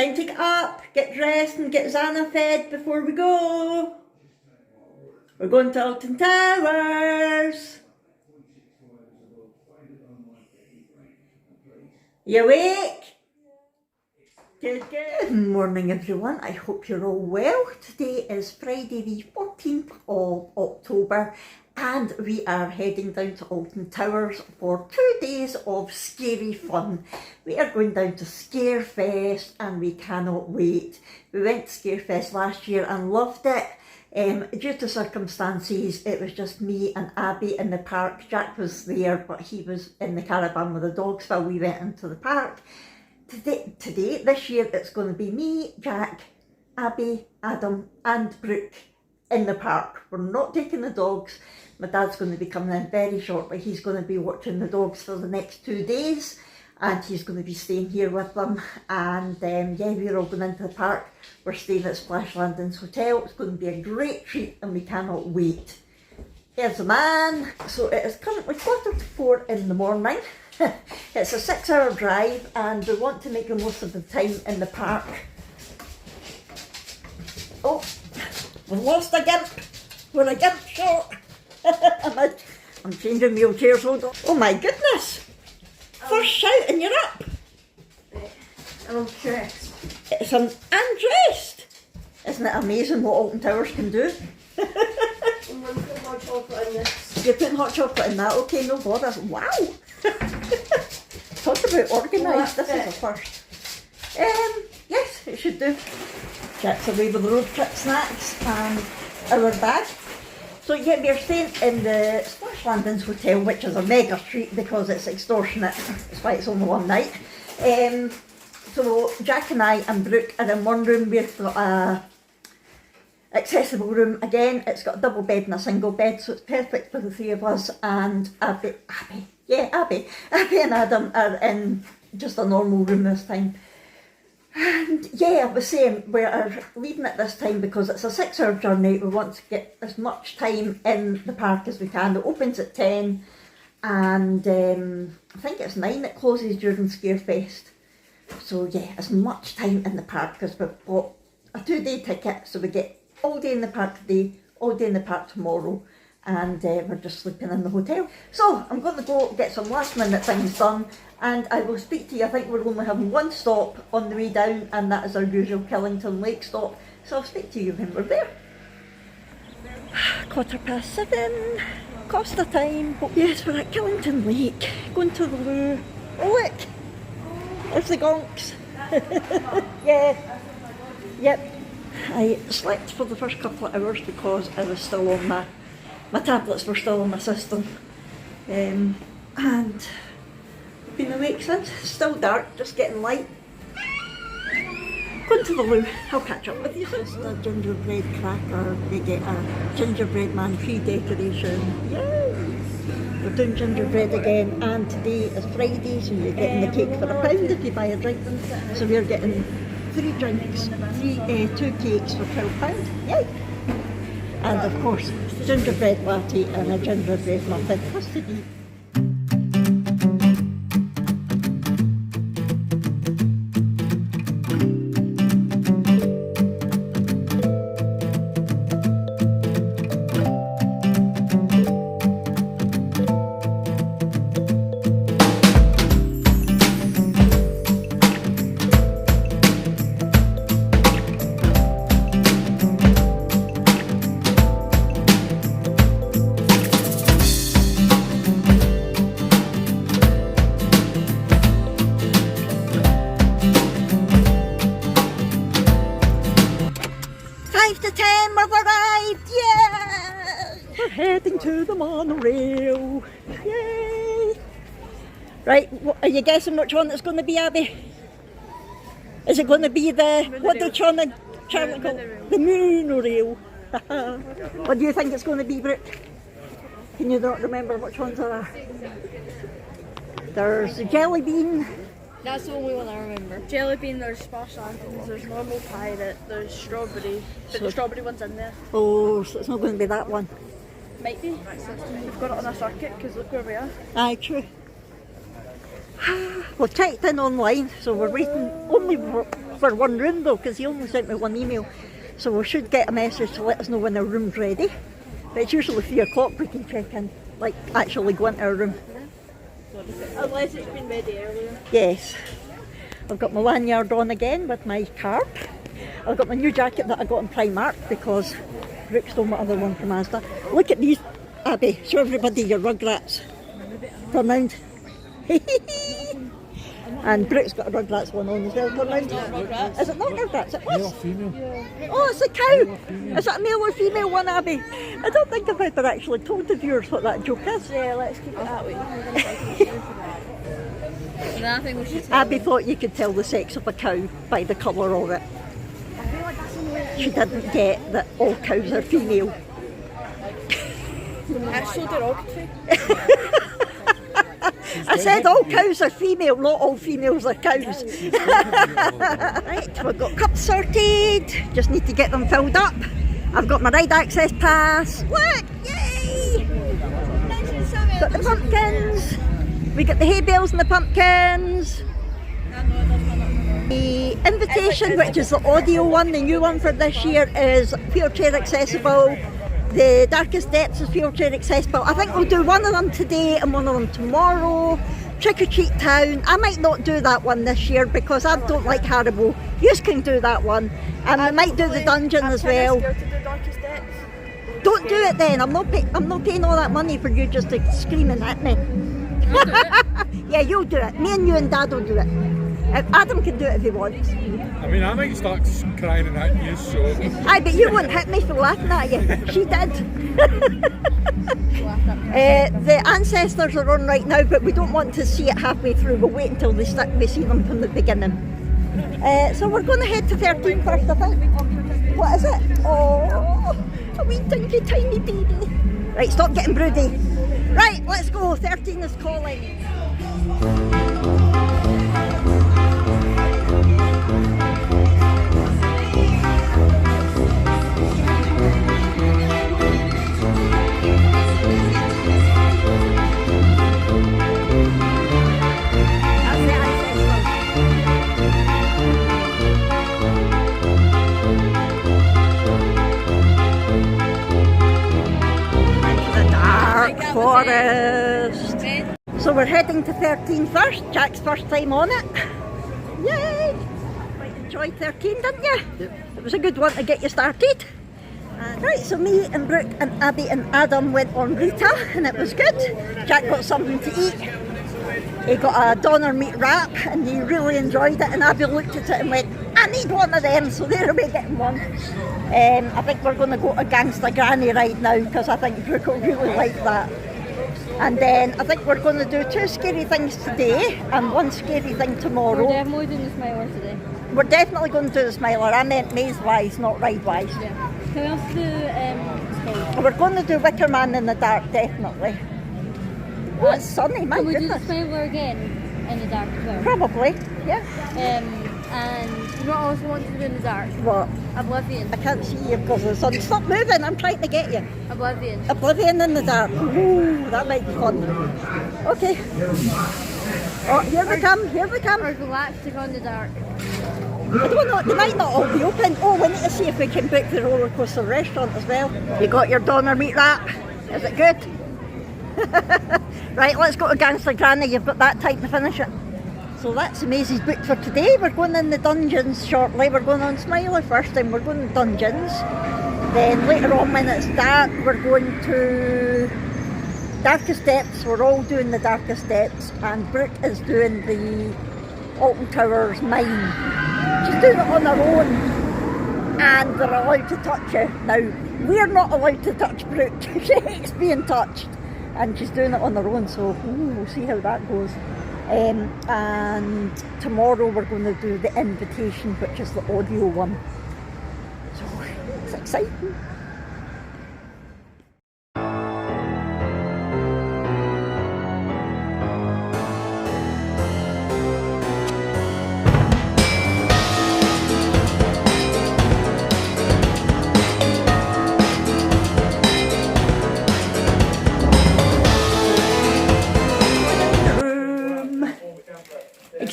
time to get up, get dressed and get Zana fed before we go. We're going to Alton Towers. You awake? Good morning everyone, I hope you're all well. Today is Friday the 14th of October and we are heading down to Alton Towers for 2 days of scary fun. We are going down to Scarefest and we cannot wait. We went to Scarefest last year and loved it. Due to circumstances, it was just me and Abby in the park. Jack was there, but he was in the caravan with the dogs while we went into the park. This year, it's going to be me, Jack, Abby, Adam and Brooke in the park. We're not taking the dogs. My dad's going to be coming in very shortly. He's going to be watching the dogs for the next 2 days and he's going to be staying here with them. And yeah, we're all going into the park. We're staying at Splash Landings Hotel. It's going to be a great treat and we cannot wait. Here's the man. So it is currently 3:45 in the morning. It's a 6-hour drive and we want to make the most of the time in the park. Oh, we've lost a gimp. We're a gimp short. I'm changing wheelchairs, hold on. Oh my goodness. First shout and you're up. I'm dressed. It's an undressed. Isn't it amazing what Alton Towers can do? I'm going to put hot chocolate in this. You're putting hot chocolate in that? Okay, no bother. Wow. Talk about organised. This is a first. Yes, it should do. Jack's away with the road trip snacks and our bag. So yeah, we're staying in the Splash Landings Hotel, which is a mega treat because it's extortionate. That's why it's only one night. So Jack and I and Brooke are in one room. We've got a accessible room. Again, it's got a double bed and a single bed, so it's perfect for the three of us. And Abby and Adam are in just a normal room this time. And yeah, I was saying we are leaving at this time because it's a 6-hour journey. We want to get as much time in the park as we can. It opens at 10 and I think it's 9 it closes during Scarefest. So yeah, as much time in the park because we've bought a 2-day ticket, so we get all day in the park today, all day in the park tomorrow, and we're just sleeping in the hotel. So I'm going to go get some last minute things done and I will speak to you. I think we're only having one stop on the way down and that is our usual Killington Lake stop, so I'll speak to you when we're there. 7:15, Costa time. Oh, yes, we're at Killington Lake, going to the loo. Oh look, there's the gonks. Yeah, yep. I slept for the first couple of hours because I was still on my tablets were still on my system. And I've been awake since. Still dark, just getting light. Going to the loo, I'll catch up with you. Just a gingerbread cracker, we get a gingerbread man tree decoration. Yay! We're doing gingerbread again and today is Friday, so you're getting the cake for £1 if you buy a drink. So we're getting 3 drinks, 2 cakes for £12. Yay! And of course, gingerbread latte and a gingerbread muffin plus to eat. Heading to the monorail. Yay! Right, are you guessing which one it's going to be, Abby? Is it going to be the, what they're trying to call the monorail? What do you think it's going to be, Brooke? Can you not remember which ones are? There's the jelly bean. That's the only one I remember. Jelly bean, there's Splash Landings, there's normal pirate, there's strawberry, but the strawberry one's in there. Oh, so it's not going to be that one. Might be. We've got it on a circuit because look where we are. Aye, true. We've checked in online, so we're waiting only for for one room though, because he only sent me one email. So we should get a message to let us know when our room's ready. But it's usually 3 o'clock we can check in, like actually go into our room. Unless it's been ready earlier. Yes. I've got my lanyard on again with my card. I've got my new jacket that I got in Primark because Brooke stole my other one from Asda. Look at these, Abby. Show everybody your Rugrats. Turn round. And Brooke's got a Rugrats one on as well. Turn round. Is it not Rugrats? It was. Male or female? Yeah. Oh, it's a cow. Is it a male or female one, Abby? I don't think I've ever actually told the viewers what that joke is. Yeah, let's keep it that way. And I think we should Abby thought you could tell the sex of a cow by the colour of it. She didn't get that all cows are female. Actually, derogatory. I said all cows are female, not all females are cows. Right, we've got cups sorted, just need to get them filled up. I've got my ride access pass. Look, yay! Got the pumpkins. We got the hay bales and the pumpkins. The invitation, which is the audio one, the new one for this year, is wheelchair accessible. The Darkest Depths is wheelchair accessible. I think we'll do one of them today and one of them tomorrow. Trick or Treat Town. I might not do that one this year because I don't like Haribo. You can do that one. And I might do the dungeon as well. Don't do it then. I'm not paying all that money for you just to screaming at me. Yeah, you'll do it. Me and you and Dad will do it. Adam can do it if he wants. I mean, I might start crying and hitting you, so... Aye, but you won't hit me for laughing at you. She did. The ancestors are on right now, but we don't want to see it halfway through. We'll wait until we see them from the beginning. So we're going to head to 13 first, I think. What is it? Oh, a wee dinky tiny baby. Right, stop getting broody. Right, let's go. 13 is calling. Forest. So we're heading to 13 first. Jack's first time on it. Yay! Quite enjoyed 13, didn't you? Yep. It was a good one to get you started. Right, so me and Brooke and Abby and Adam went on Rita and it was good. Jack got something to eat. He got a doner meat wrap and he really enjoyed it, and Abby looked at it and went, I need one of them, so there we're getting one. I think we're going to go to Gangsta Granny ride now because I think Brooke will really like that. And then I think we're going to do 2 scary things today and 1 scary thing tomorrow. We're definitely doing the Smiler today. We're definitely going to do the Smiler. I meant maze-wise, not ride-wise. Yeah. Can we also do Smiler? We're going to do Wicker Man in the dark, definitely. Oh, it's sunny, my goodness. Can we do the Smiler again in the dark as well? Probably, yeah. And you know what I also want to do in the dark? What? Oblivion. I can't see you because of the sun. Stop moving, I'm trying to get you. Oblivion. Oblivion in the dark. Ooh, that might be fun. Okay. Oh, here they come, here they come. Or Galactic on the dark. I don't know, they might not all be open. Oh, we need to see if we can book the roller coaster restaurant as well. You got your doner meat wrap? Is it good? Right, let's go to Gangster Granny. You've got that time to finish it. So that's Maisie's book for today. We're going in the dungeons shortly. We're going on Smiley first, and we're going to dungeons. Then later on, when it's dark, we're going to Darkest Depths. We're all doing the Darkest Depths, and Brooke is doing the Alton Towers mine. She's doing it on her own, and they're allowed to touch you. Now, we're not allowed to touch Brooke. She hates being touched, and she's doing it on her own, so we'll see how that goes. And tomorrow we're going to do the invitation, which is the audio one. So it's exciting.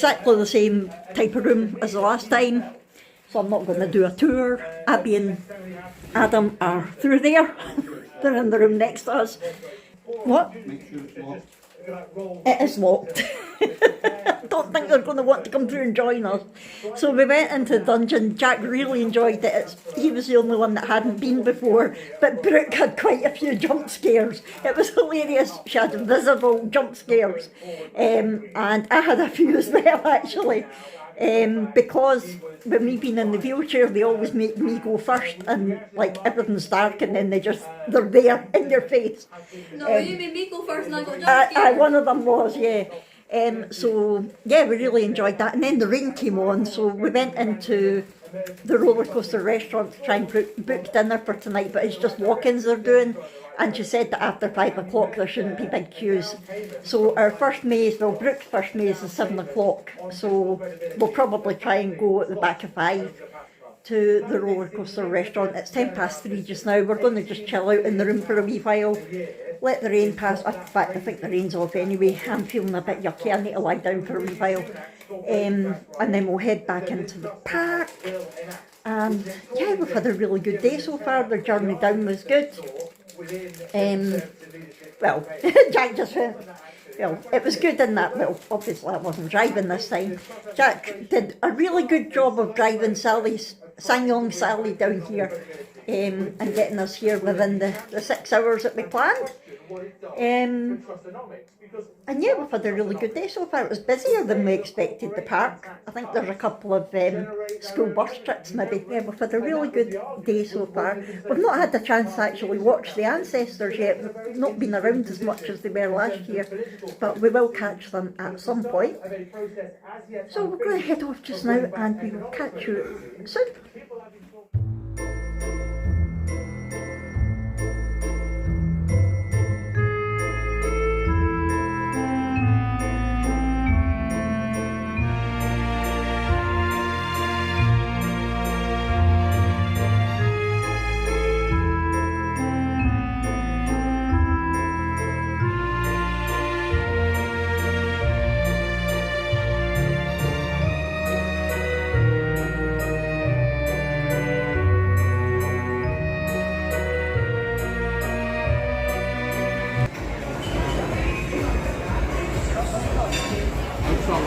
exactly the same type of room as the last time, so I'm not going to do a tour. Abby and Adam are through there. They're in the room next to us. What? It is locked. Don't think they're going to want to come through and join us. So we went into the dungeon. Jack really enjoyed it. He was the only one that hadn't been before, but Brooke had quite a few jump scares. It was hilarious. She had visible jump scares, and I had a few as well actually. Because with me being in the wheelchair, they always make me go first, and like everything's dark, and then they're there in your face. No, you made me go first, and I got jump scared. One of them was, yeah. So yeah, we really enjoyed that, and then the rain came on, so we went into the roller coaster restaurant to try and book dinner for tonight, but it's just walk-ins they're doing. And she said that after 5 o'clock there shouldn't be big queues. So our first maze, well, Brooke's first maze is 7 o'clock. So we'll probably try and go at the back of 5 to the roller coaster restaurant. It's 3:10 just now. We're going to just chill out in the room for a wee while. Let the rain pass. In fact, I think the rain's off anyway. I'm feeling a bit yucky. I need to lie down for a wee while. And then we'll head back into the park. And yeah, we've had a really good day so far. The journey down was good. Well, Jack just went, well, it was good in that, well, obviously I wasn't driving this time. Jack did a really good job of driving Sanyong Sally down here, and getting us here within the 6 hours that we planned. And yeah, we've had a really good day so far. It was busier than we expected, the park. I think there's a couple of school bus trips maybe. Yeah, we've had a really good day so far. We've not had the chance to actually watch the ancestors yet. We've not been around as much as they were last year, but we will catch them at some point. So we're going to head off just now, and we will catch you soon.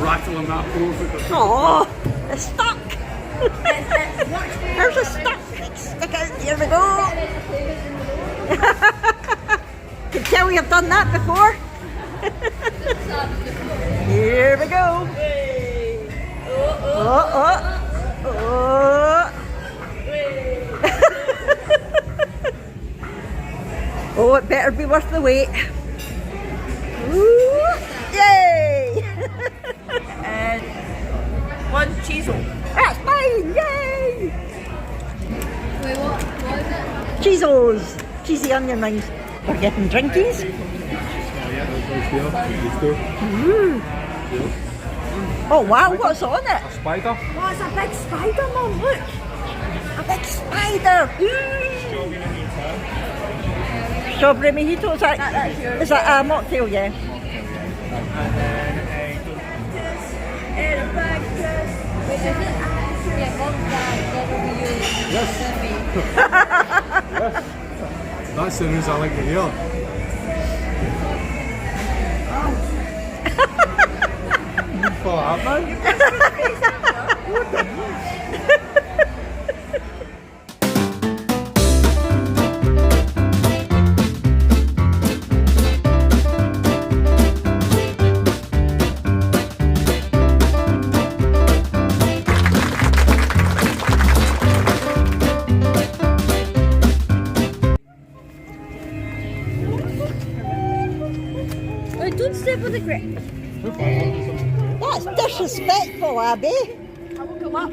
Rattling that boat. Oh, it's stuck. There's a stick out. Here we go. Can tell we have done that before. Here we go. Oh, it better be worth the wait. Ooh, yay! And one chisel. That's mine! Yay! Wait, what is it? Cheezos! Cheesy onion rings. We're getting drinkies. Oh wow, what's on it? A spider. Oh, it's a big spider, Mum, look! A big spider! Strawberry mojito, is that a mocktail, yeah? Yes. Yes. That's the news I like to hear. You for that, man? What the Don't step on the grip. That's disrespectful, Abby. I will come up.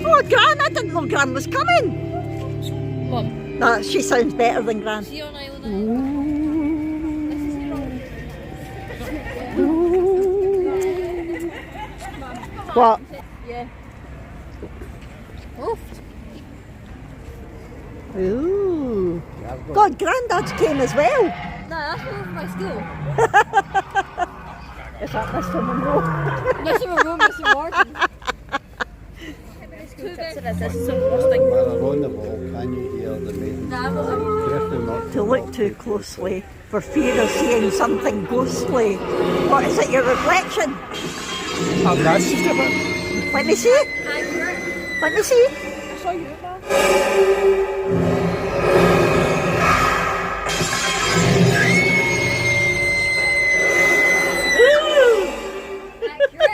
Oh, Gran, I didn't know Gran was coming. Mum. No, she sounds better than Gran. Fiona, I will What? Yeah. Oh. Ooh. God, Grandad's came as well. Nah, that's one from my school. Is that Mr. Monroe? Mr. Monroe, Mr. Martin. This is so interesting. While they're on the wall, can you hear the maiden? Nah, I'm not. Careful not To look too closely for fear of seeing something ghostly. What is it, your reflection? Oh, that's just a bit. Let me see. Let me see. I saw you, man.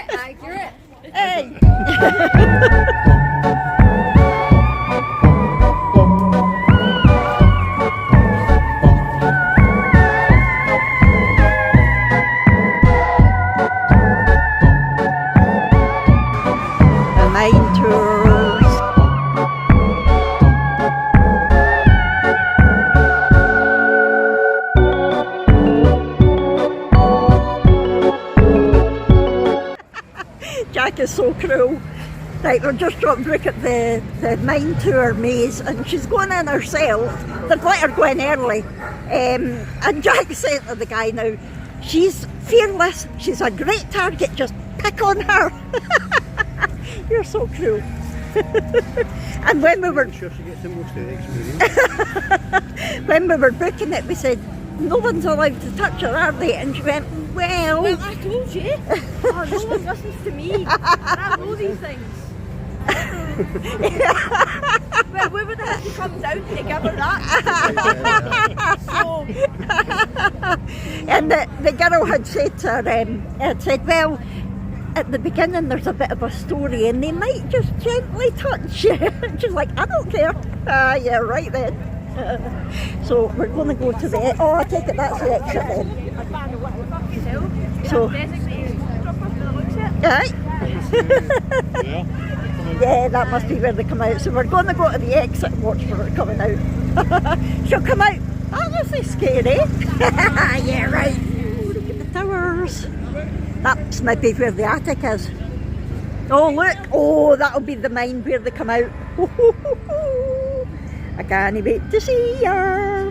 Accurate. Hey. The mine tours. Jack is so cruel. Right, we're just dropped Brooke at the mine tour maze and she's going in herself. They've let her go in early. And Jack said to the guy now, she's fearless, she's a great target, just pick on her. You're so cruel. And when we were sure she gets the most of the experience. when we were booking it, we said, no one's allowed to touch her, are they? And she went, well, Well, I told you. Oh, no one listens to me. And I know these things. Well, we would have to come down to give her that. So, and the girl had said to her, had said, well, at the beginning there's a bit of a story and they might just gently touch you. And she's like, I don't care. Yeah, right then. So we're going to go to the, oh, I take it that's the exit then. So, right. Yeah, that must be where they come out. So we're going to go to the exit and watch for her coming out. She'll come out. Oh, this is scary. Yeah, right. Oh, look at the towers. That's maybe where the attic is. Oh, look. Oh, that'll be the mine where they come out. I can't wait to see her.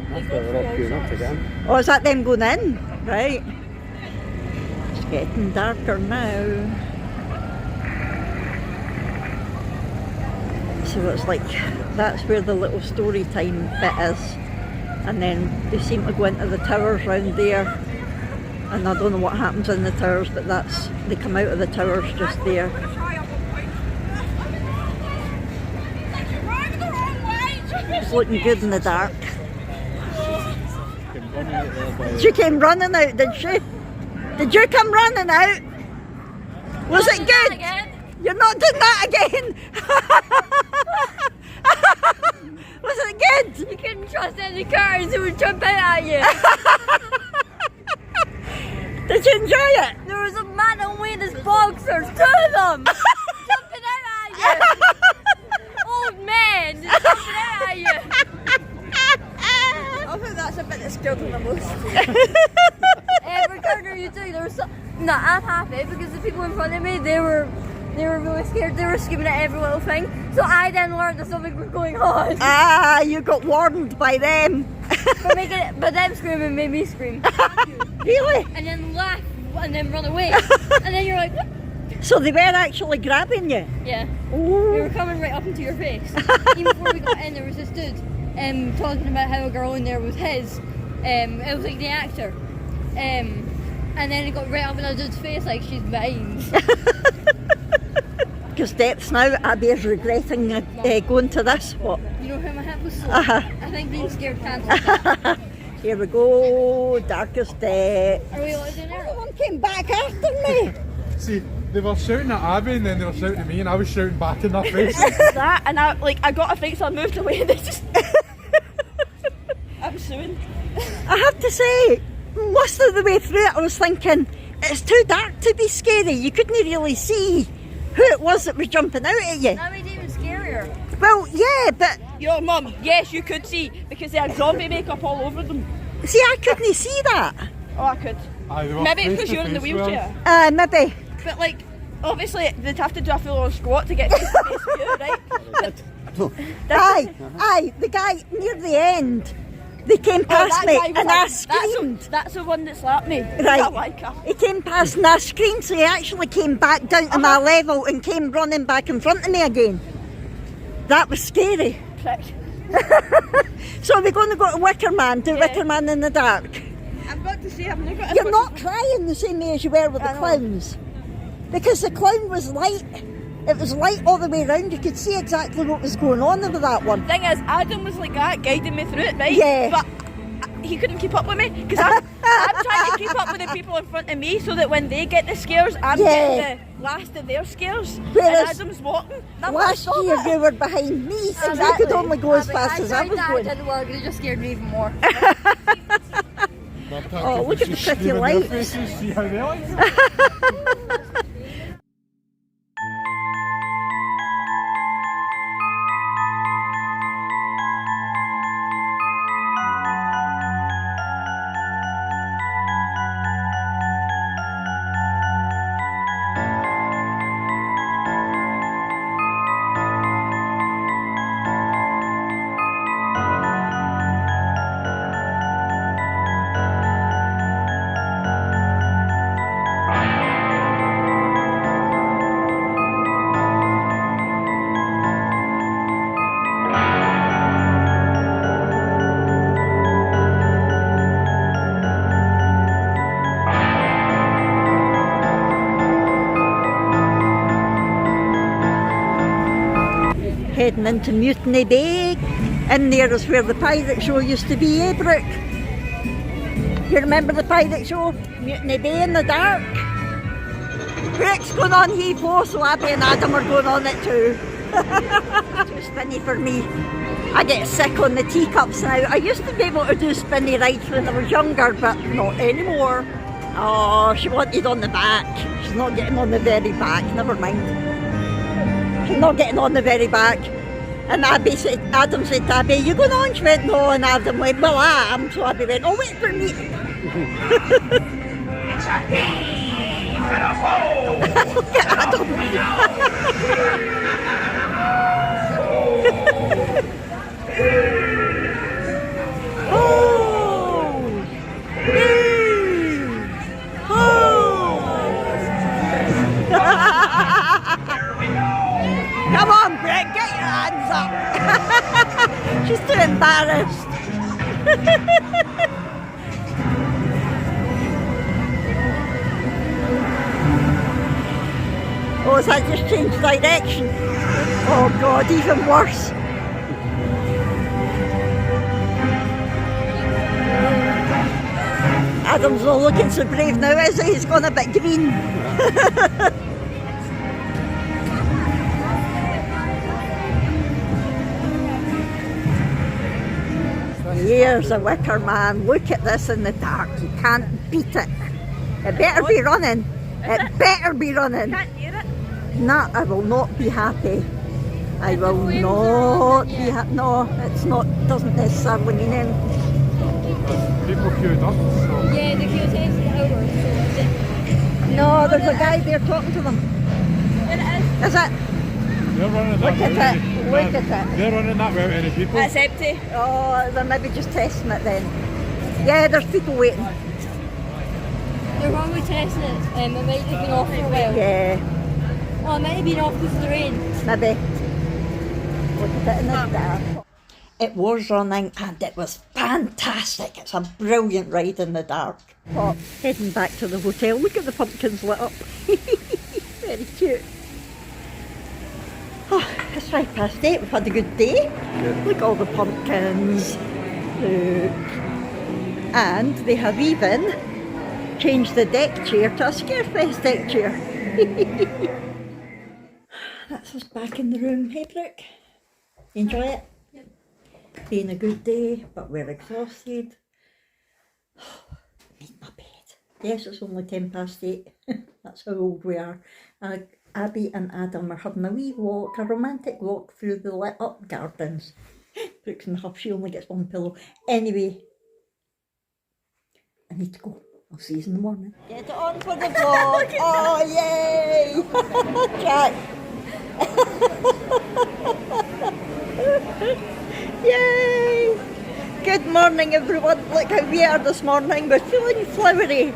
That's where we're all queuing up again. Oh, is that them going in? Right. It's getting darker now. So it's like, that's where the little story time bit is. And then they seem to go into the towers round there. And I don't know what happens in the towers, but that's, they come out of the towers just there. It's looking good in the dark. She came running out, did she? Did you come running out? Was it good? You're not doing that again? Was it good? You couldn't trust any cars who would jump out at you. Did you enjoy it? There was a man in with his boxers, 2 of them, jumping out at you. Old man, just jumping out at you. I think that's a bit that scared them the most. Every corner you took, there was some. No, I'm happy because the people in front of me, they were really scared. They were screaming at every little thing. So I then learned that something was going on. Ah, you got warned by them. But them screaming made me scream. Really? And then laugh and then run away. And then you're like, what? So they were actually grabbing you? Yeah. Ooh. They were coming right up into your face. Even before we got in, there was this dude talking about how a girl in there was his. It was like the actor. And then it got right up in a dude's face like she's mine. Because depths now, Abby is regretting going to this. What? You know how my hat was so? Uh-huh. I think being scared can't. Here we go, darkest depth. Are we all doing it? Everyone came back after me. See, they were shouting at Abby and then they were shouting at me and I was shouting back in their faces. That, and I got a fight, so I moved away and they just... I'm suing. I have to say, most of the way through it I was thinking, it's too dark to be scary. You couldn't really see who it was that was jumping out at you. That made it even scarier. Well, yeah, but Yo, Mum, yes, you could see, because they had zombie makeup all over them. see, I couldn't see that. Oh, I could. Aye, they were Maybe face because to you're in the face with wheelchair. us. Maybe. But, like, obviously, they'd have to do a full-on squat to get face-to-face view, right? But Aye, the guy near the end They came past that me guy was and I screamed. That's the one that slapped me. Right. I like her. He came past and I screamed, so he actually came back down to my level and came running back in front of me again. That was scary. Prick. So are we going to go to Wicker Man, do Wicker Man in the dark? I've got to say, I've not got. You're not crying the same way as you were with the I know. clowns. Because the clown was light. It was light all the way around. You could see exactly what was going on with that one. Thing is, Adam was like that, guiding me through it, right? Yeah. But he couldn't keep up with me because I'm trying to keep up with the people in front of me so that when they get the scares, I'm getting the last of their scares. Whereas and Adam's walking. I'm Last like, year "Stop it." you were behind me, so you Exactly. could only go as fast as I was tried going. that, it didn't work. It just scared me even more. Oh, look at the pretty lights. See how they like? Heading into Mutiny Bay. In there is where the pirate show used to be, eh, Brooke? You remember the pirate show? Mutiny Bay in the dark? Brooke's going on heave-ho, so Abby and Adam are going on it too. Too spinny for me. I get sick on the teacups now. I used to be able to do spinny rides when I was younger, but not anymore. Oh, she wanted on the back. She's not getting on the very back, never mind. She's not getting on the very back. And Adam said to Abby, you going on? She went, no, and Adam went, well, I am. So Abby went, oh, wait for me. It's a thief and a foe. Look at Adam. Oh! Come on, Brett, get your hands up. She's too embarrassed. Oh, has that just changed direction? Oh God, even worse. Adam's not looking so brave now, is he? He's gone a bit green. Here's a Wicker Man. Look at this in the dark. You can't beat it. It better be running. It better be running. Can't hear it. No, I will not be happy. I will not be happy. No, it's not. Doesn't necessarily mean anything. People queued up, so. Yeah, the queue takes an hour, so it's No, there's a guy there talking to them. Is it? They're running that Look at way. it. Look at it. They're running that without any people. It's empty. Oh, they're maybe just testing it then. Yeah, there's people waiting. They're probably testing it. It might have been off for a while. Yeah, Oh, it might have been off because of the rain. maybe. Look at it in the dark. It was running and it was fantastic. It's a brilliant ride in the dark. Oh, heading back to the hotel. Look at the pumpkins lit up. Very cute. Oh, it's 8:05. We've had a good day. Look at all the pumpkins. Look. And they have even changed the deck chair to a Scarefest deck chair. That's us back in the room. Hey, Brooke. Enjoy it? Been a good day, but we're exhausted. Need my bed. Yes, it's only 8:10. That's how old we are. Abby and Adam are having a wee walk, a romantic walk through the lit up gardens. Brooke's in the huff, she only gets one pillow. Anyway, I need to go. I'll see you in the morning. Get it on for the vlog. Oh, yay! Jack. Yay! Good morning, everyone. Look how we are this morning. We're feeling flowery.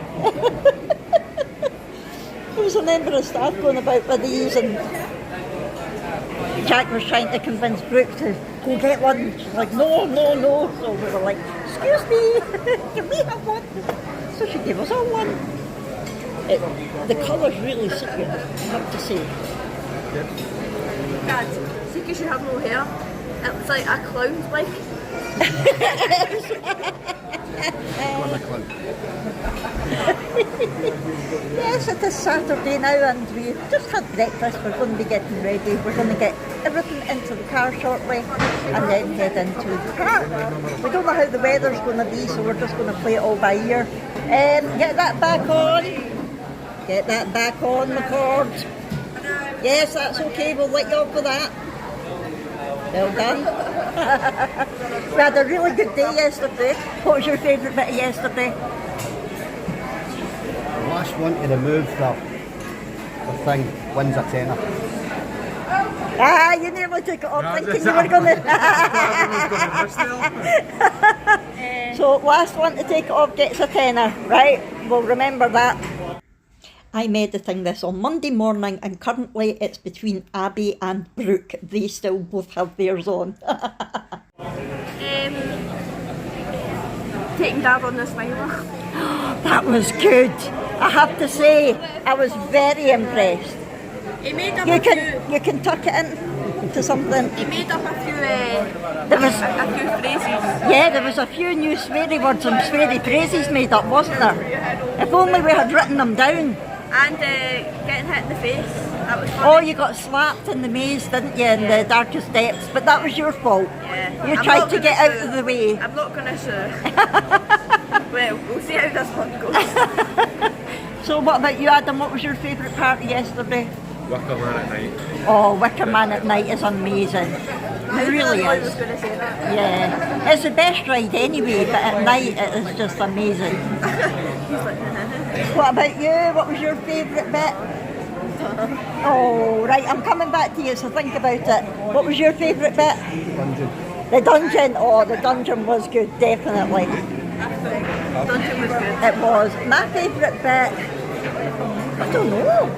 There was a member of staff going about with these, and Jack was trying to convince Brooke to go get one. She's like, no, no, no. So we were like, excuse me, can we have one? So she gave us all one. The colours really suit you, I have to say. Dad, see, because you have no hair, it was like a clown's wig. Yes, it is Saturday now, and we just had breakfast. We're going to be getting ready. We're going to get everything into the car shortly and then head into the car. We don't know how the weather's going to be, so we're just going to play it all by ear. Get that back on. Get that back on the cord. Yes, that's okay. We'll let you off with that. Well done. We had a really good day yesterday. What was your favourite bit of yesterday? The last one to remove the thing wins a tenner. Ah, you nearly took it off thinking you were going to... So, last one to take it off gets a tenner, right? We'll remember that. I'm editing this on Monday morning, and currently it's between Abby and Brooke. They still both have theirs on. Taking Dad on the smiler. That was good. I have to say, I was very impressed. He made up You can tuck it in to something. He made up a few phrases. Yeah, there was a few new sweary words and sweary phrases made up, wasn't there? If only we had written them down. And getting hit in the face. That was funny. Oh, you got slapped in the maze, didn't you, in the darkest depths? But that was your fault. Yeah. You I'm tried not to gonna get out sue. of the way. I'm not going to sue. Well, we'll see how this one goes. So what about you, Adam? What was your favourite part yesterday? Wicker Man at night. Oh, Wicker Man at night is amazing. It really I was is. going to say that. Yeah. It's the best ride anyway, but at night it is just amazing. What about you? What was your favourite bit? Oh, right, I'm coming back to you, so think about it. What was your favourite bit? Dungeon. The dungeon. Oh, the dungeon was good, definitely. Dungeon was good. It was. My favourite bit, I don't know.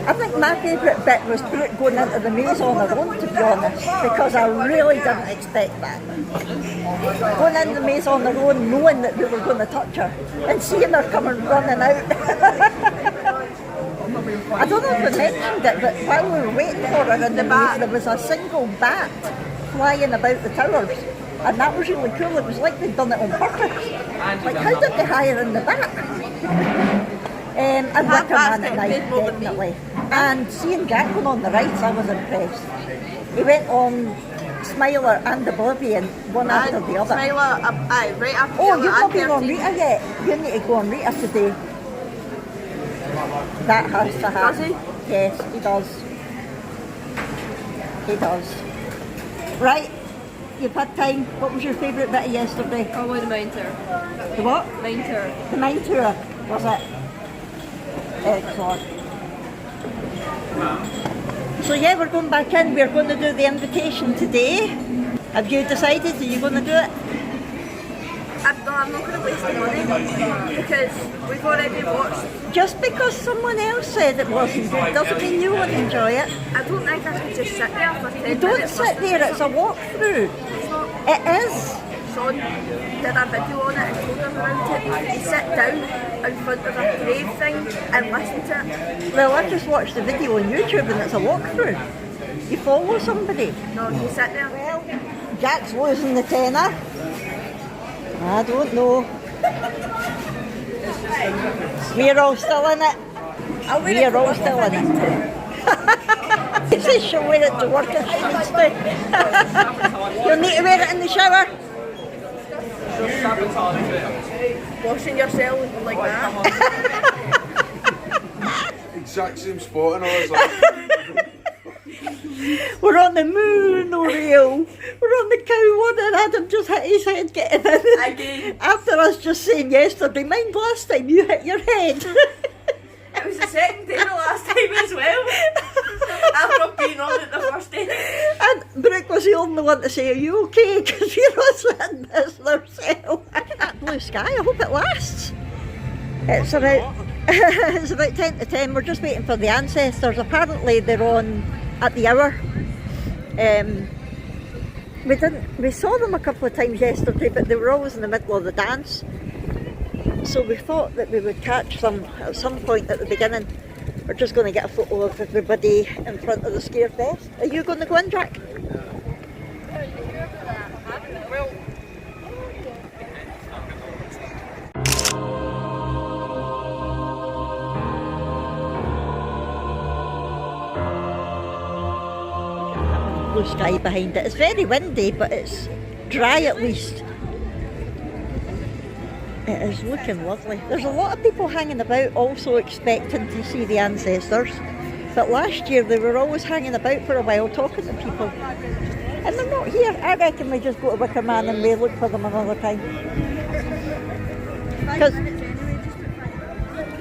I think my favourite bit was Brooke going into the maze on her own, to be honest, because I really didn't expect that. Going into the maze on her own, knowing that we were going to touch her, and seeing her coming running out. I don't know if we mentioned it, but while we were waiting for her in the maze, there was a single bat flying about the towers. And that was really cool. It was like they'd done it on purpose. Like, how did they hire in the bat? And Wicker Man at night, definitely. And seeing Jack going on the rides, I was impressed. He went on Smiler and Oblivion, one after the other. Smiler, right after Oh, the you've other, not been on 13. Rita yet. You need to go on Rita today. That has to happen. Does he? Yes, he does. He does. Right, you've had time. What was your favourite bit of yesterday? Oh, the mine tour. The what? Mine tour. The mine tour, was it? Excellent. So yeah, we're going back in. We're going to do the invitation today. Have you decided? Are you going to do it? I'm not going to waste the money because we've already watched. Just because someone else said it wasn't good doesn't mean you won't enjoy it. I don't think I should just sit there for 10 You minutes. don't sit there, it's a walkthrough. It is. Sean did a video on it and told us around it. You sit down in front of a grave thing and listen to it. Well, I just watched the video on YouTube and it's a walkthrough. You follow somebody. No, you sit there. Well, Jack's losing the tenner. I don't know. We're all still in it. We're all still in it. He says she'll wear it to work if she needs to. You'll need to wear it in the shower. Washing yourself like that. Exact same spot and all this. Like, We're on the moon, Oriel. We're on the cow one and Adam just hit his head getting in. Again. After us just saying yesterday, mind last time you hit your head. It was the second day the last time as well. After being on it the first day. And Brooke was the only only one to say, are you okay? Because you're not sitting pissing ourselves. That blue sky, I hope it lasts. It's about it's about 10 to 10. We're just waiting for the ancestors. Apparently they're on at the hour. We saw them a couple of times yesterday, but they were always in the middle of the dance. So we thought that we would catch them at some point at the beginning. We're just going to get a photo of everybody in front of the Scarefest. Are you going to go in, Jack? Blue sky behind it. It's very windy, but it's dry at least. It is looking lovely. There's a lot of people hanging about also expecting to see the ancestors. But last year they were always hanging about for a while talking to people. And they're not here. I reckon we just go to Wicker Man and we look for them another time.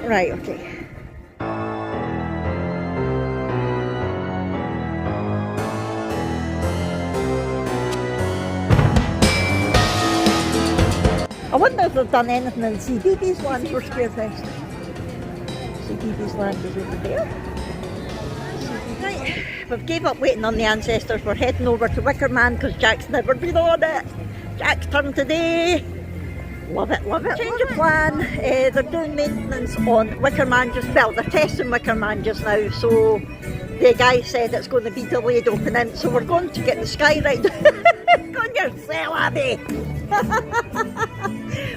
Right, okay. I wonder if they've done anything in CBB's land for Scarefest. CBB's land is over there. Right, we've gave up waiting on the ancestors. We're heading over to Wicker Man because Jack's never been on it. Jack's turn today. Love it, love it. Change of plan. They're doing maintenance on Wicker Man they're testing Wicker Man just now. So the guy said it's going to be delayed opening. So we're going to get the sky ride. Go on yourself, Abby.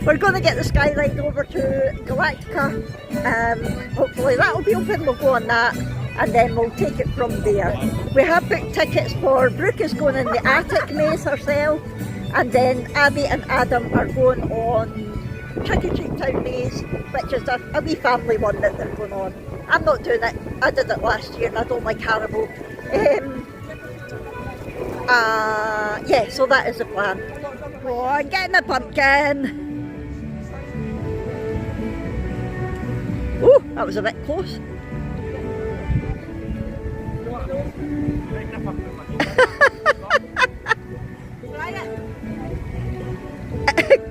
We're going to get the sky ride over to Galactica. Hopefully that'll be open, we'll go on that and then we'll take it from there. We have booked tickets for Brooke is going in the attic maze herself, and then Abby and Adam are going on Trick or Treat Town Maze, which is a wee family one that they're going on. I'm not doing it, I did it last year and I don't like Haribo. Yeah, so that is the plan. Go on, get in the pumpkin. Oh, that was a bit close.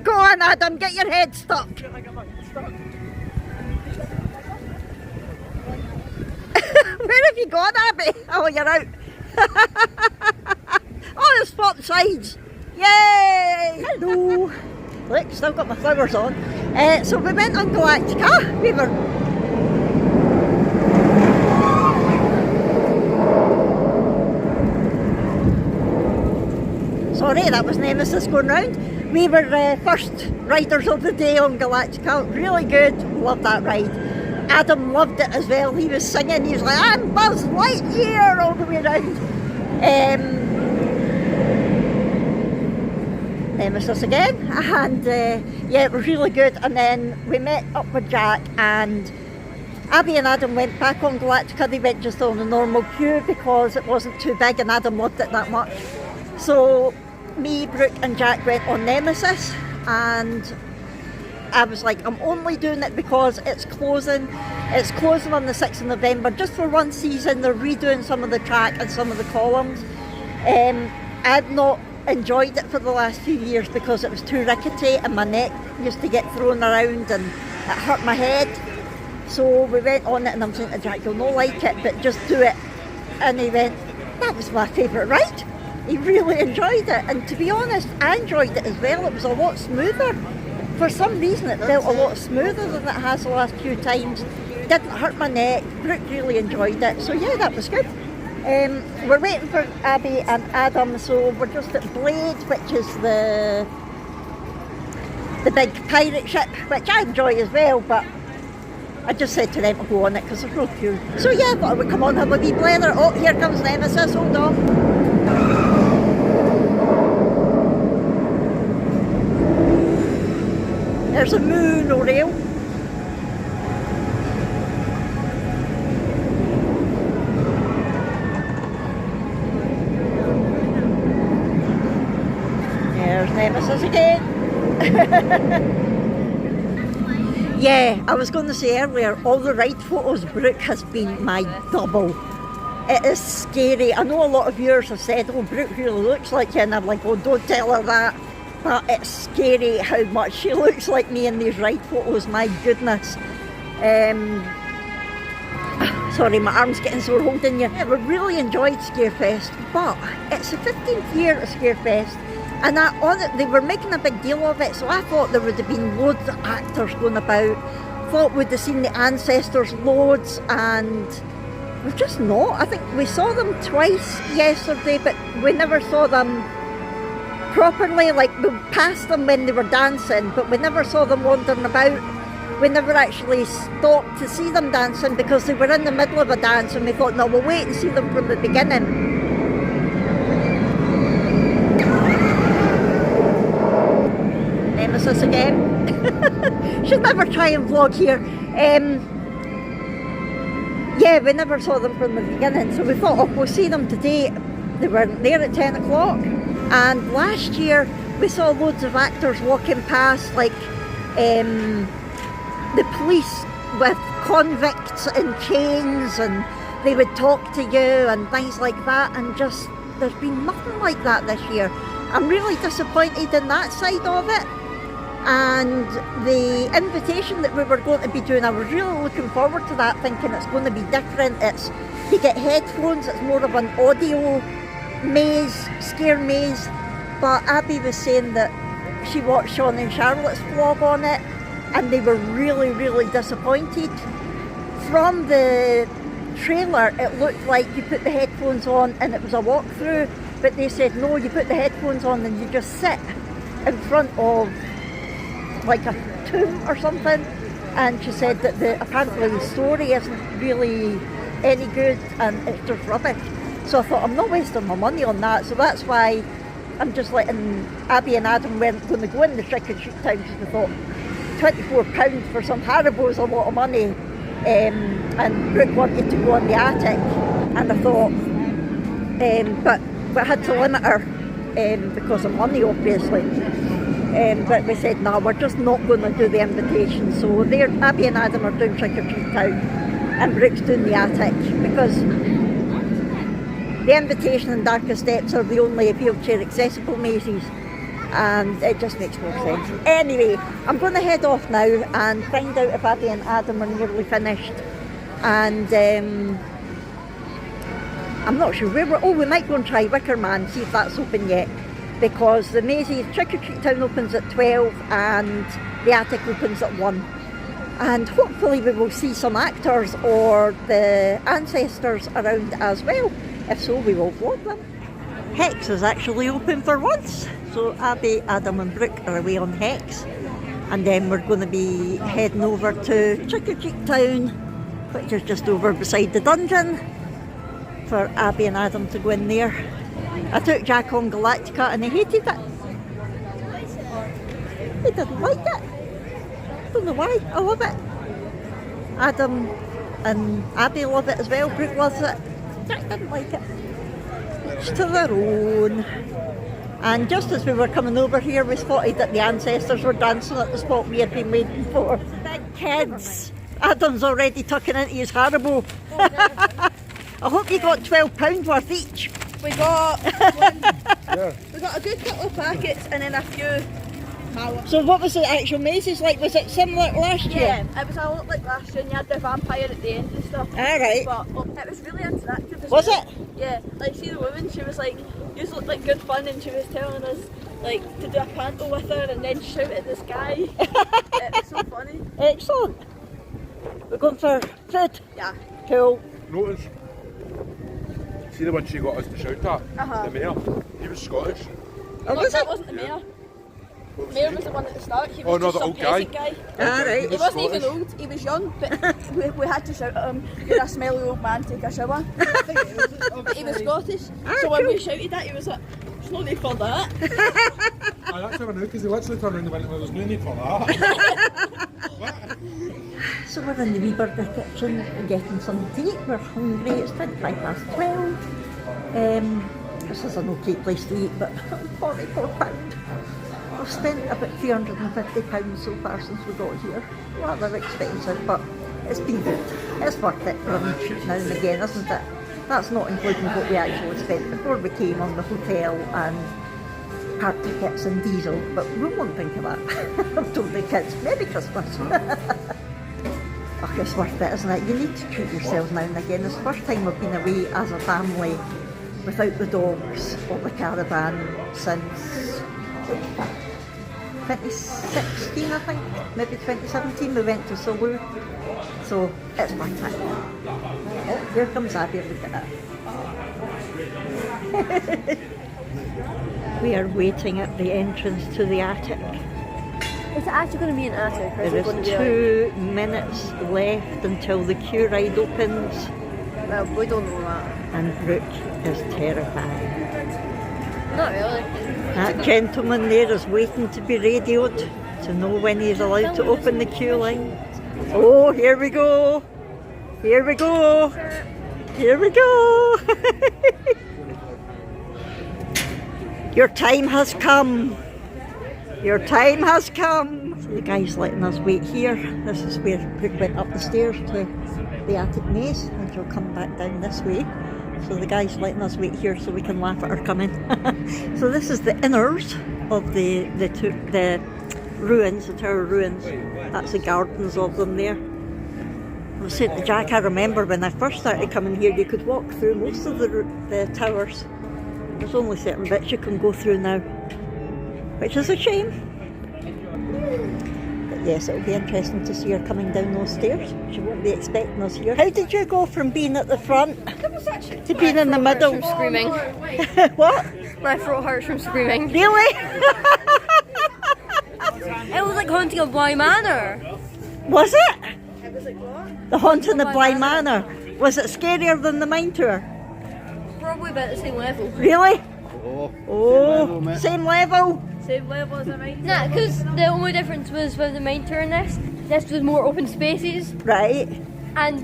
Go on, Adam, get your head stuck. Where have you gone, Abby? Oh, you're out. Oh, the spot sides. Yay! Hello. Look, still got my flowers on. So we went on Galactica. We were... Sorry, that was Nemesis going round. We were first riders of the day on Galactica. Really good. Loved that ride. Adam loved it as well. He was singing. He was like, I'm Buzz Lightyear all the way around. Nemesis again, and yeah, it was really good. And then we met up with Jack, and Abby and Adam went back on Galactica. They went just on the normal queue because it wasn't too big and Adam loved it that much. So me, Brooke and Jack went on Nemesis, and I was like, I'm only doing it because it's closing. It's closing on the 6th of November just for one season. They're redoing some of the track and some of the columns. I'd not enjoyed it for the last few years because it was too rickety and my neck used to get thrown around and it hurt my head. So we went on it and I'm saying to Jack, you'll not like it, but just do it. And he went, that was my favourite ride. He really enjoyed it, and to be honest, I enjoyed it as well. It was a lot smoother. For some reason it felt a lot smoother than it has the last few times. It didn't hurt my neck. Brooke really enjoyed it, so yeah, that was good. We're waiting for Abby and Adam, so we're just at Blade, which is the big pirate ship, which I enjoy as well, but I just said to them to go on it because there's no queue. So yeah, I thought I would come on, have a wee blather. Oh, here comes Nemesis, hold on. There's a monorail. There's Nemesis again. Yeah, I was going to say earlier, all the ride photos, Brooke has been my double. It is scary. I know a lot of viewers have said, oh, Brooke really looks like you, and I'm like, oh, don't tell her that. But it's scary how much she looks like me in these ride photos, my goodness. Sorry, my arm's getting sore holding you. Yeah, we really enjoyed Scarefest, but it's the 15th year of Scarefest, and they were making a big deal of it, so I thought there would have been loads of actors going about, thought we'd have seen the ancestors loads, and we've just not. I think we saw them twice yesterday, but we never saw them properly. Like, we passed them when they were dancing, but we never saw them wandering about. We never actually stopped to see them dancing because they were in the middle of a dance, and we thought, no, we'll wait and see them from the beginning. Nemesis again. Should never try and vlog here. Yeah, we never saw them from the beginning, so we thought, oh, we'll see them today. They were there at 10 o'clock, and last year we saw loads of actors walking past, like the police with convicts in chains, and they would talk to you and things like that, and just, there's been nothing like that this year. I'm really disappointed in that side of it. And the invitation that we were going to be doing, I was really looking forward to that, thinking it's going to be different. It's, you get headphones, it's more of an audio maze, scare maze. But Abby was saying that she watched Sean and Charlotte's vlog on it, and they were really, really disappointed. From the trailer, it looked like you put the headphones on and it was a walkthrough, but they said no, you put the headphones on and you just sit in front of like a tomb or something. And she said that apparently the story isn't really any good and it's just rubbish. So I thought, I'm not wasting my money on that, so that's why I'm just letting Abby and Adam weren't going to go in the trick or treat time, because we thought £24 for some Haribo is a lot of money, and Brooke wanted to go on the attic, and I thought, but I had to limit her because of money, obviously. But we said, no, we're just not going to do the invitation. So Abby and Adam are doing trick or treat town, and Brooke's doing the attic, because the invitation and Darker Steps are the only wheelchair accessible mazes, and it just makes more sense. Anyway, I'm going to head off now and find out if Abby and Adam are nearly finished, and I'm not sure where we might go and try Wicker Man, see if that's open yet, because the mazes, Trick or Treat Town opens at 12 and the attic opens at 1, and hopefully we will see some actors or the ancestors around as well. If so, we will vlog them. Hex is actually open for once, so Abby, Adam and Brooke are away on Hex, and then we're going to be heading over to Trick or Treat Town, which is just over beside the dungeon, for Abby and Adam to go in there. I took Jack on Galactica and he hated it. He didn't like it. Don't know why, I love it. Adam and Abby love it as well, Brooke loves it. Jack didn't like it. Each to their own. And just as we were coming over here, we spotted that the ancestors were dancing at the spot we had been waiting for. Big kids. Adam's already tucking into his Haribo. I hope you got £12 worth each. We got we got a good couple of packets and then a few pallets. So what was the actual mazes like? Was it similar to last year? Yeah, it was a lot like last year, and you had the vampire at the end and stuff. Alright. But it was really interactive as Was well. it? Yeah, like see the woman, she was like, you looked like good fun, and she was telling us like to do a panto with her and then shout at the sky. It was so funny. Excellent. We're going for food? Yeah. Cool. Notice, see the one she got us to shout at? The mayor. He was Scottish. Oh, was that it? wasn't the mayor. What was Mayor he? was the one at the start. He was Oh, no, just the some old guy. peasant guy. Alright. He wasn't even old, he was young, but we had to shout at him, you're a smelly old man, take a shower. But he was Scottish, so when we shouted that, he was like, there's no need for that. I actually knew because he literally turned around and went, well, there's no need for that. So we're in the wee burger kitchen getting something to eat. We're hungry, it's 12:25. This is an okay place to eat, but £44. We've spent about £350 so far since we got here. Rather expensive, but it's been good. It's worth it for a treat now and again, isn't it? That's not including what we actually spent before we came on the hotel and car tickets and diesel, but we won't think of that. I've told the kids, maybe Christmas. Oh, it's worth it, isn't it? You need to treat yourselves now and again. It's the first time we've been away as a family without the dogs or the caravan since 2016, I think, maybe 2017 we went to Sulu, so it's worth it. Oh, here comes Abby, look at that. We are waiting at the entrance to the attic. Is it actually going to be an attic? Or There is it going is to be 2 minutes left until the queue ride opens, well, we don't know that. and Brooke is terrified. Not really. That gentleman there is waiting to be radioed to know when he's allowed to open the queue line. Oh, here we go! Here we go! Here we go! Your time has come! Your time has come! The guy's letting us wait here. This is where Brooke went up the stairs to the attic maze, and she'll come back down this way. So the guy's letting us wait here so we can laugh at her coming. So this is the inners of the ruins, the tower ruins. That's the gardens of them there. I was saying to Jack, I remember when I first started coming here, you could walk through most of the towers. There's only certain bits you can go through now, which is a shame. But yes, it'll be interesting to see her coming down those stairs. She won't be expecting us here. How did you go from being at the front to being in the middle? From screaming. What? My throat hurts from screaming. Really? It was like haunting of Bly Manor. Was it? It was like what? The Haunting of Bly Manor. Was it scarier than the mine tour? Probably about the same level. Really? Oh, Same level? Same level as a mine. Nah, because the only difference was with the mine tour and this was more open spaces, Right. and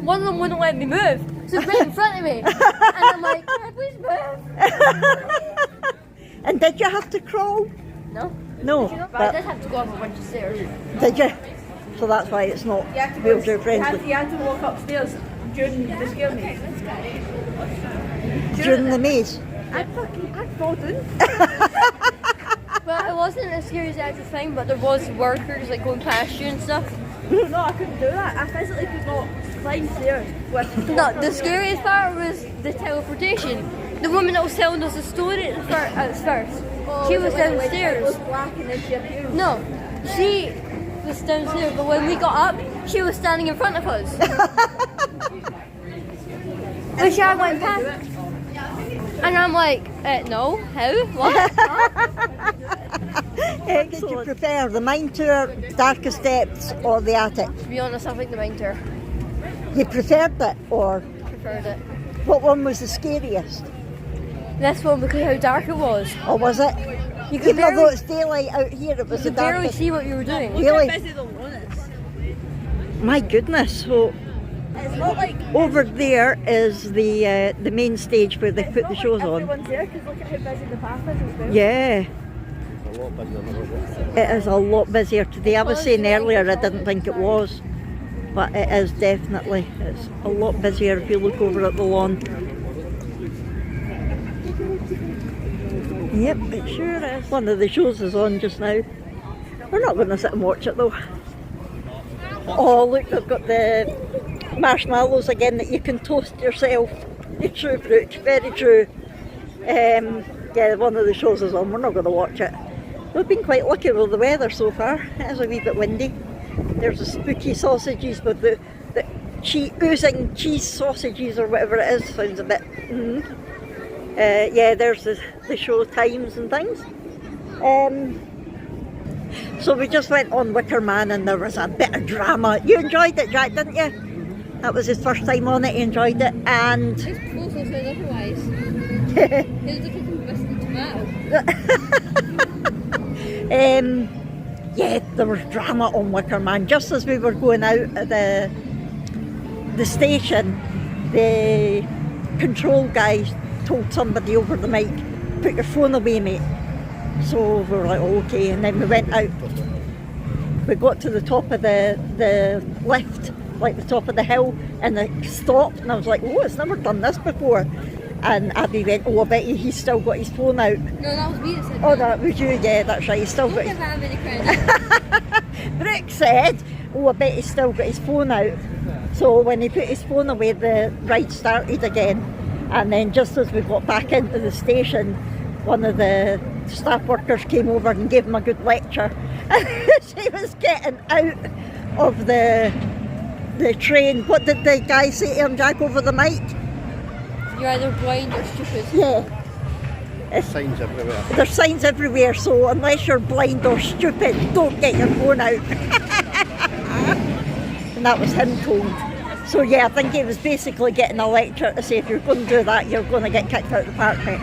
one of them wouldn't let me move, so it's right in front of me, and I'm like, can I please move? And did you have to crawl? No, No. but I did have to go up a bunch of stairs. Did you? So that's why it's not You had to wheelchair you friendly. had to walk upstairs during the scare maze. During the maze. I'd fall down. Well, it wasn't as scary as the actual thing, but there was workers like going past you and stuff. No, I couldn't do that. I physically could not climb stairs. No, the scariest part was the teleportation. The woman that was telling us the story at first, she was downstairs. It was black and then she appeared. No, she was downstairs, but when we got up, she was standing in front of us. Which I went past. And I'm like, no, how? What? Did you prefer the mine tour, darkest depths, or the attic? To be honest, I think the mine tour. You preferred it, or Preferred it. what one was the scariest? This one because how dark it was. Or was it? You could Even though barely, it's daylight out here, it was you the could barely darkest. see what you were doing. Really? How busy the lawn is. My goodness. So It's not like over there is the main stage where they put the shows on. everyone's there because look at how busy the path is as well. Yeah. It is a lot busier today. I was saying earlier I didn't think it was, but it is definitely. It's a lot busier if you look over at the lawn. Yep, it sure is. One of the shows is on just now. We're not going to sit and watch it though. Oh look, they've got the marshmallows again that you can toast yourself. True, Brooke, very true. Yeah, one of the shows is on. We're not going to watch it. We've been quite lucky with the weather so far. It is a wee bit windy. There's the spooky sausages with the oozing cheese sausages or whatever it is. Sounds a bit... yeah, there's the show times and things. So we just went on Wicker Man and there was a bit of drama. You enjoyed it, Jack, didn't you? That was his first time on it. He enjoyed it, and... His proposal said otherwise. He was looking for Mr. Tomato. Yeah, there was drama on Wicker Man. Just as we were going out of the station, the control guy told somebody over the mic, "Put your phone away, mate." So we were like, okay, and then we went out. We got to the top of the lift like the top of the hill, and it stopped, and I was like, oh, it's never done this before. And Abby went, oh, I bet you he's still got his phone out. No, that was me that said Oh, that was you, yeah, that's right, he's still Don't got give his... him any credit. Brooke said, oh, I bet he's still got his phone out. So when he put his phone away, the ride started again. And then just as we got back into the station, one of the staff workers came over and gave him a good lecture. She was getting out of the train. What did the guy say to him, Jack, over the mic? You're either blind or stupid. Yeah. Signs everywhere. There's signs everywhere, so unless you're blind or stupid, don't get your phone out. And that was him told. So yeah, I think he was basically getting a lecture to say if you're going to do that, you're going to get kicked out of the park, mate.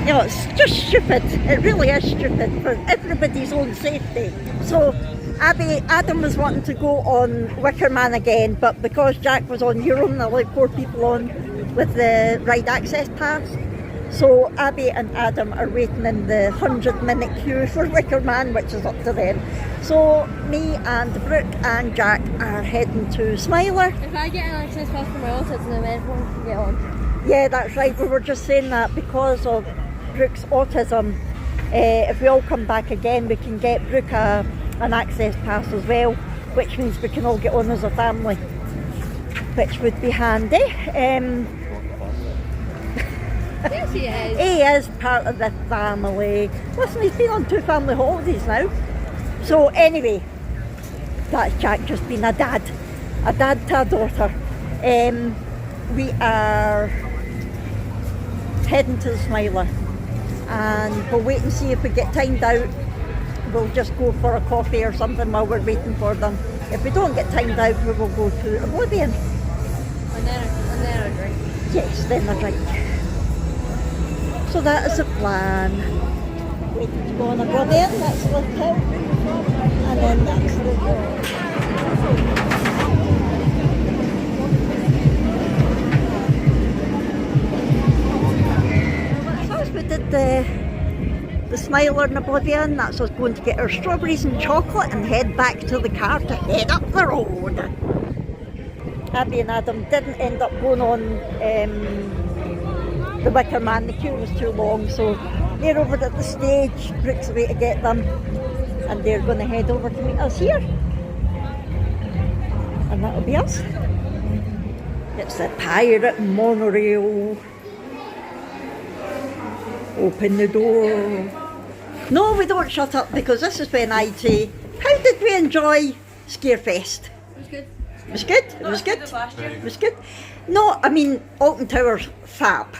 You know, it's just stupid. It really is stupid for everybody's own safety. So Adam was wanting to go on Wicker Man again, but because Jack was on, you're only allowed 4 people on with the ride access pass. So Abby and Adam are waiting in the 100-minute queue for Wicker Man, which is up to them. So me and Brooke and Jack are heading to Smiler. If I get an access pass for my autism, then everyone can get on. Yeah, that's right. We were just saying that because of Brooke's autism, if we all come back again, we can get Brooke an access pass as well, which means we can all get on as a family, which would be handy. Yes, he is. He is part of the family. Listen, he's been on 2 family holidays now. So anyway, that's Jack just being a dad to a daughter. We are heading to the Smiler, and we'll wait and see if we get timed out. We'll just go for a coffee or something while we're waiting for them. If we don't get timed out, we will go to Oblivion. And then a drink. Yes, then a drink. So that is the plan. Waiting to go on Oblivion, that's the hill. And then that's the road. So we did the Smiler in Oblivion. That's us going to get our strawberries and chocolate and head back to the car to head up the road. Abby and Adam didn't end up going on the Wicker Man. The queue was too long, so they're over at the stage. Brooke's away to get them, and they're going to head over to meet us here, and that'll be us. It's the pirate monorail. Open the door. No, we don't shut up, because this is when I'd say, how did we enjoy Scarefest? It was good. It was good. It was good. It was good. No, I mean, Alton Towers, fab.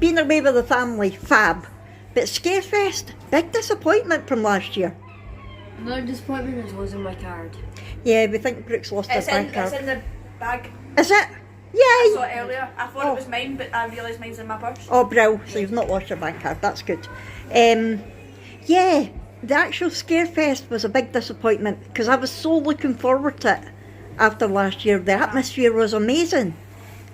Being away with the family, fab. But Scarefest, big disappointment from last year. Another disappointment is losing my card. Yeah, we think Brooke's lost her bank card. It's in the bag. Is it? I Yay! saw it earlier. I thought it was mine, but I realised mine's in my purse. Oh, brill. So you've not lost your bank card. That's good. Yeah, the actual Scarefest was a big disappointment because I was so looking forward to it after last year. The atmosphere was amazing.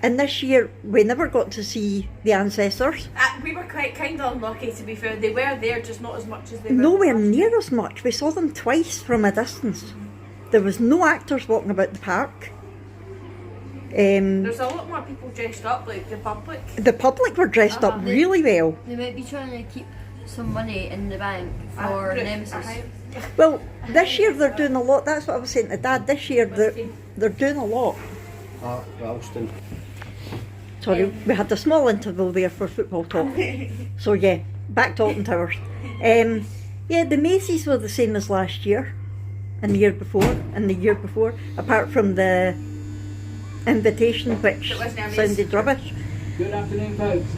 And this year, we never got to see the ancestors. We were quite kind of unlucky, to be fair. They were there, just not as much as they were. Nowhere near as much. We saw them twice from a distance. There was no actors walking about the park. There's a lot more people dressed up, like the public. The public were dressed up really well. They might be trying to keep some money in the bank for Nemesis. Well, this year they're doing a lot. That's what I was saying to Dad. This year they're doing a lot. Ralston. Sorry, we had a small interval there for football talk. So yeah, back to Alton Towers. Yeah, the Macy's were the same as last year, and the year before, apart from the invitation, which sounded rubbish. Good afternoon, folks.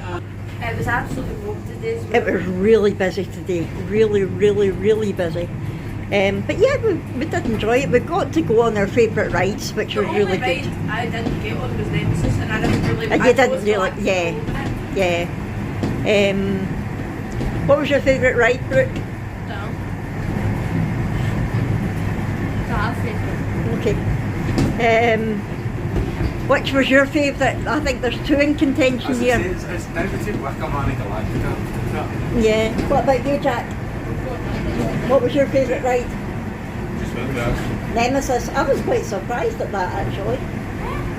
It was absolutely robbed today. It was really busy today, really busy. But yeah, we did enjoy it. We got to go on our favourite rides, which were really good. The only ride I didn't get on was Nemesis, and I didn't really. And you didn't really, yeah. What was your favourite ride, Brooke? No. Okay. Which was your favourite? I think there's 2 in contention here. It's now between Wicker Man and Galactica. Yeah. What about you, Jack? What was your favourite ride? Just went there. Nemesis. I was quite surprised at that actually.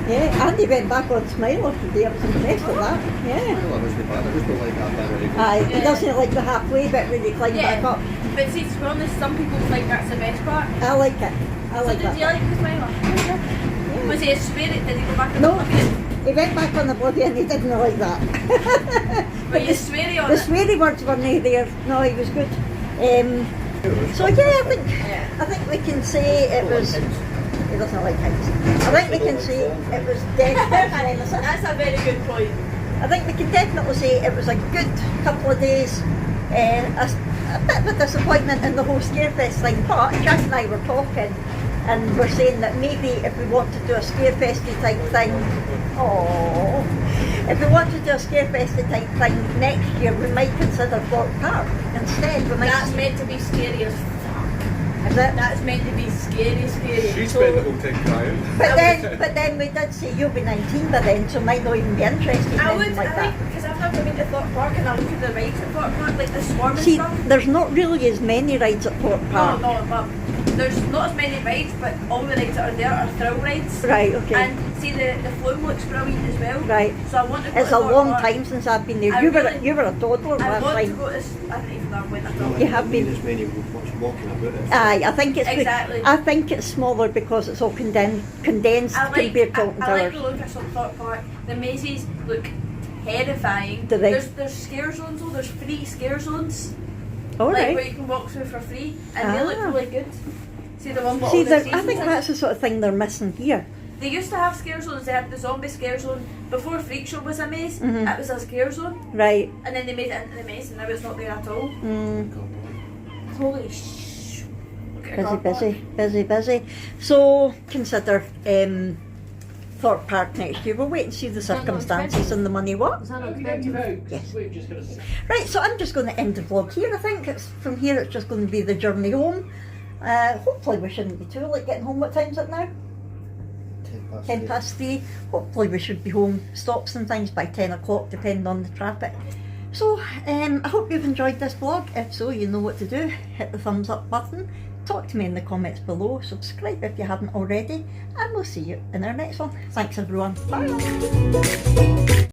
Yeah, Andy went back on Smiler today. I was impressed at that. Yeah. Well, it wasn't bad. I just don't like that bit where he goes. Aye, he doesn't like the halfway bit where they climb back up. But see, to be honest, some people think that's the best part. I like it. I like Did that. you like the smiler? Was he a spirit? Did he go back on No, the bucket? he went back on the bloody and he didn't like that. Were you sweary on The it? sweary words were not there. No, he was good. So yeah, I think we can say it was. He doesn't like heights. I think we can say it was definitely Nemesis. That's a very good point. I think we can definitely say it was a good couple of days. A bit of a disappointment in the whole Scarefest thing, but Jack and I were talking and we're saying that maybe if we want to do a Scarefesty type thing, if we want to do a Scarefesty type thing next year, we might consider Fort Park instead. We might. That's meant to be scary as fuck. Is it? That's meant to be scary. She spent the whole time crying. But then we did say you'll be 19 by then, so might not even be interested in I would, anything like I that. think, because I've never been to Thorpe Park and I look at the rides at Thorpe Park, like the swarm and See, stuff. there's not really as many rides at Fort Park. No, but there's not as many rides, but all the rides that are there are thrill rides. Right, okay. And see, the flume looks brilliant as well. Right. So I want to go It's to a Thorpe long Park. time since I've been there. I You really- were a toddler I last want to time. go to this, I don't even know when I thought. You have been. As many much walking about it. Aye, I think it's Exactly. I think it's smaller because it's all condensed I like, compared to Alton I like Towers. the look of Thorpe Park. The mazes look terrifying. Do they? There's scare zones though, there's free scare zones. All Like right. where you can walk through for free and they look Ah. really good. See the one with See, all the I seasons think in? that's the sort of thing they're missing here. They used to have scare zones. They had the zombie scare zone before Freak Show was a maze. Mhm. It was a scare zone, Right. and then they made it into the maze, and now it's not there at all. Mm, Holy sh! Look at the car busy. So consider Thorpe Park next year. We'll wait and see the circumstances and the money. What? Is that not expensive? Yes. Right, so I'm just going to end the vlog here. I think from here it's just going to be the journey home. Hopefully we shouldn't be too late getting home. What time's it now? 10 past 3. Hopefully we should be home, stops and things by 10 o'clock depending on the traffic. So I hope you've enjoyed this vlog. If so, you know what to do. Hit the thumbs up button, talk to me in the comments below, subscribe if you haven't already, and we'll see you in our next one. Thanks everyone. Bye.